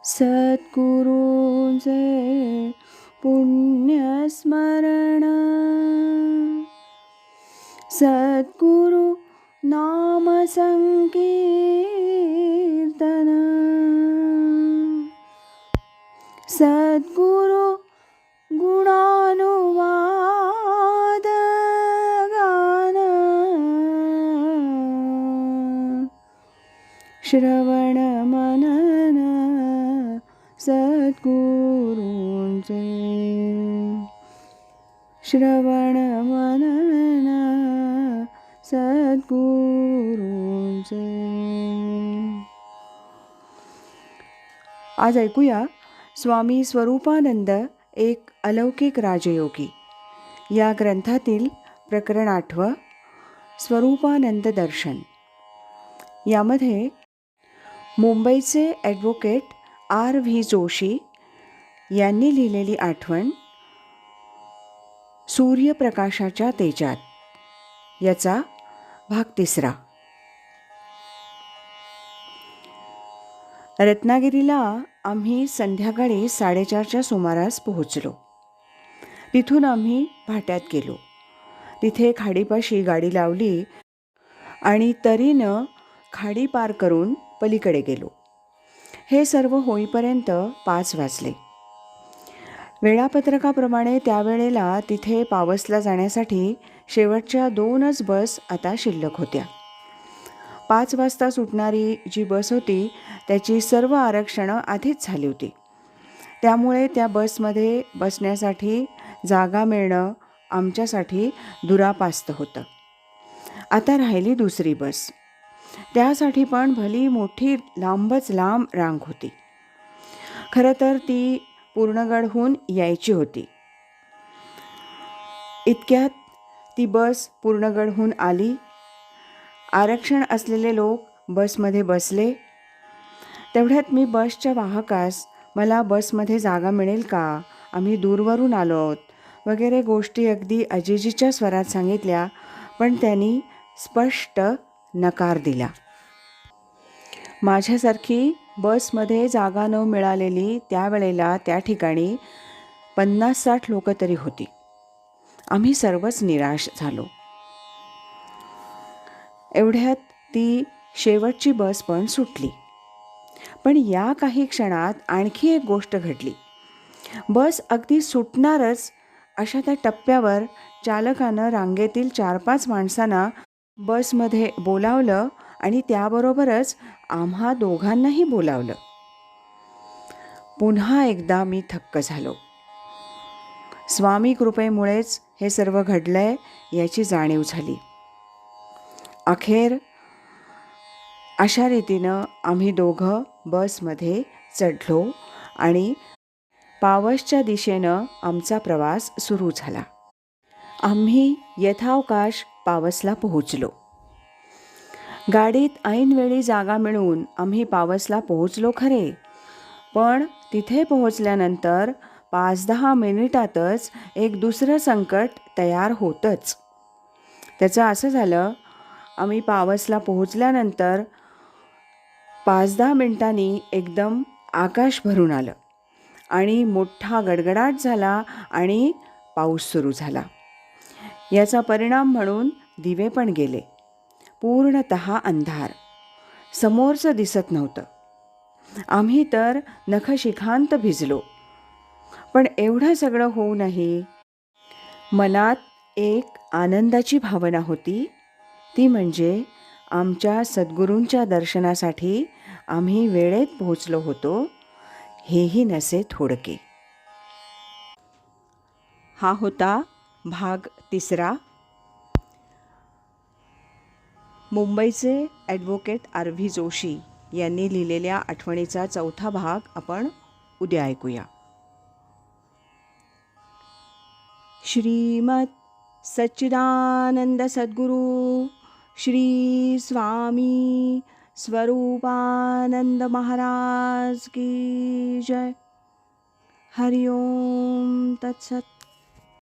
सद्गुरूंचे पुण्यस्मरण, सद्गुरु नाम संकीर्तन, सद्गुरु गुणानुवाद गान, श्रवण मनन सद्गुरूंचे, श्रवण मनन सद्गुरूंचे. आज ऐकूया स्वामी स्वरूपानंद एक अलौकिक राजयोगी या ग्रंथातील प्रकरण 8 स्वरूपानंद दर्शन. यामध्ये मुंबईचे ॲडव्होकेट R.V. जोशी यांनी लिहिलेली आठवण सूर्यप्रकाशाच्या तेजात याचा भाग 3. रत्नागिरीला आम्ही संध्याकाळी 4:30च्या सुमारास पोहोचलो. तिथून आम्ही भाट्यात गेलो. तिथे खाडीपाशी गाडी लावली आणि तरीनं खाडी पार करून पलीकडे गेलो. हे सर्व होईपर्यंत 5 वाजले. वेळापत्रकाप्रमाणे त्यावेळेला तिथे पावसला जाण्यासाठी शेवटच्या 2च बस आता शिल्लक होत्या. 5 वाजता सुटणारी जी बस होती त्याची सर्व आरक्षणं आधीच झाली होती. त्यामुळे त्या बसमध्ये बसण्यासाठी जागा मिळणं आमच्यासाठी दुरापास्त होतं. आता राहिली दुसरी बस. त्यासाठी पण भली मोठी लांबच लांब रांग होती. खरं तर ती पूर्णगडहून यायची होती. इतक्यात ती बस पूर्णगडहून आली. आरक्षण असलेले लोक बसमध्ये बसले. तेवढ्यात मी बसच्या वाहकास मला बसमध्ये जागा मिळेल का, आम्ही दूरवरून आलो आहोत वगैरे गोष्टी अगदी अजेजीच्या स्वरात सांगितल्या, पण त्यांनी स्पष्ट नकार दिला. माझ्यासारखी बसमध्ये जागा न मिळालेली त्यावेळेला त्या ठिकाणी 50-60 लोक तरी होती. आम्ही सर्वच निराश झालो. एवढ्यात ती शेवटची बस पण सुटली. पण या काही क्षणात आणखी एक गोष्ट घडली. बस अगदी सुटणारच अशा त्या टप्प्यावर चालकानं रांगेतील 4-5 माणसांना बसमध्ये बोलावलं आणि त्याबरोबरच आम्हा दोघांनाही बोलावलं. पुन्हा एकदा मी थक्क झालो. स्वामी कृपेमुळेच हे सर्व घडलंय याची जाणीव झाली. अखेर अशा रीतीनं आम्ही दोघं बसमध्ये चढलो आणि पावसच्या दिशेनं आमचा प्रवास सुरू झाला. आम्ही यथावकाश पावसला पोहोचलो. गाडीत ऐनवेळी जागा मिळून आम्ही पावसला पोहोचलो खरे, पण तिथे पोहोचल्यानंतर 5-10 मिनिटातच एक दुसरं संकट तयार होतंच. त्याचं असं झालं, आम्ही पावसला पोहोचल्यानंतर 5-10 मिनिटांनी एकदम आकाश भरून आलं आणि मोठा गडगडाट झाला आणि पाऊस सुरू झाला. याचा परिणाम म्हणून दिवे पण गेले. पूर्णतः अंधार, समोरचं दिसत नव्हतं. आम्ही तर नखशिखांत भिजलो. पण एवढं सगळं होऊनही मनात एक आनंदाची भावना होती. ती म्हणजे आमच्या सद्गुरूंच्या दर्शनासाठी आम्ही वेळेत पोहोचलो होतो, हेही नसे थोडके. हा होता भाग 3. मुंबईचे ॲडव्होकेट R.V. जोशी यांनी लिहिलेल्या आठवणीचा 4था भाग आपण उद्या ऐकूया. श्रीमत सच्चिदानंद सद्गुरू श्री स्वामी स्वरूपानंद महाराज की जय. हरि ओम तत्सत.